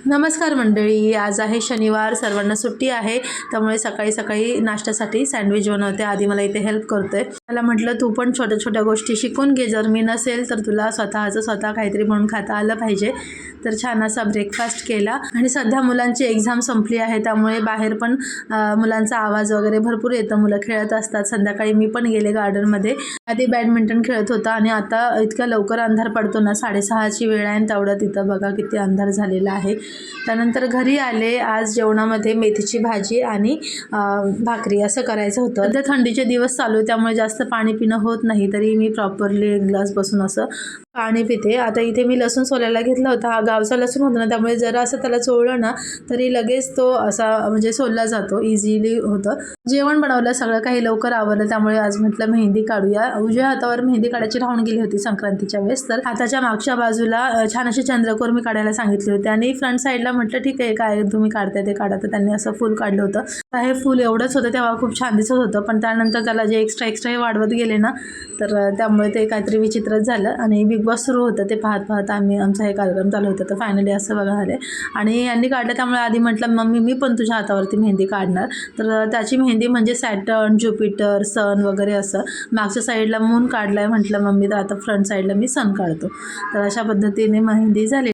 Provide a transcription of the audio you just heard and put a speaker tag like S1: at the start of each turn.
S1: नमस्कार मंडळी, आज आहे शनिवार, सर्वांना सुट्टी आहे. त्यामुळे सकाळी सकाळी नाश्त्यासाठी सँडविच बनवते. आधी मला इथे हेल्प करतोय. मला म्हटलं तू पण छोट्या छोट्या गोष्टी शिकून घे, जर मी नसेल तर तुला स्वतः काहीतरी म्हणून खाता आलं पाहिजे. तर छान असा ब्रेकफास्ट केला. आणि सध्या मुलांची एक्झाम संपली आहे, त्यामुळे बाहेर पण मुलांचा आवाज वगैरे भरपूर येतं. मुलं खेळत असतात. संध्याकाळी मी पण गेले गार्डनमध्ये. आधी बॅडमिंटन खेळत होता आणि आता इतक्या लवकर अंधार पडतो ना, 6:30ची वेळ आहे आणि तेवढं तिथं बघा किती अंधार झालेला आहे. त्यानंतर घरी आले. आज जेवणामध्ये मेथीची भाजी आणि भाकरी असं करायचं होतं. सध्या थंडीचे दिवस चालू त्यामुळे जास्त पाणी पिणं होत नाही, तरी मी प्रॉपरली एक ग्लास बसून असं पाणी पिते. आता इथे मी लसूण सोलायला घेतला होता. हा गावचा लसूण होता ना, त्यामुळे जरा असं त्याला चोळलं ना तरी लगेच तो असा म्हणजे सोलला जातो, इझिली होतं. जेवण बनवलं, सगळं काही लवकर आवरलं. त्यामुळे आज म्हटलं मेहंदी काढूया. उजव्या हातावर मेहंदी काढायची राहून गेली होती संक्रांतीच्या वेळेस, तर हाताच्या मागच्या बाजूला छान अशी चंद्रकोर मी काढायला सांगितली होती आणि फ्रंट साईडला म्हटलं ठीक आहे, काय तुम्ही काढताय ते काढा. तर त्यांनी असं फुल काढलं होतं. तर हे फुल एवढंच होतं तेव्हा खूप छान दिसत होतं, पण त्यानंतर त्याला जे एक्स्ट्रा हे वाढवत गेले ना, तर त्यामुळे ते काहीतरी विचित्रच झालं. आणि बिग बॉस सुरू होतं, ते पाहत आमचा हे कार्यक्रम चालू होता. तर फायनली असं बघा आले आणि यांनी काढलं. त्यामुळे आधी म्हटलं मम्मी मी पण तुझ्या हातावरती मेहंदी काढणार. तर त्याची मेहंदी म्हणजे सॅटर्न, ज्युपिटर, सन वगैरे असं. मागच्या साईडला मून काढलाय म्हटलं मम्मी, तर आता फ्रंट साईडला मी सन काढतो. तर अशा पद्धतीने मेहंदी झाली.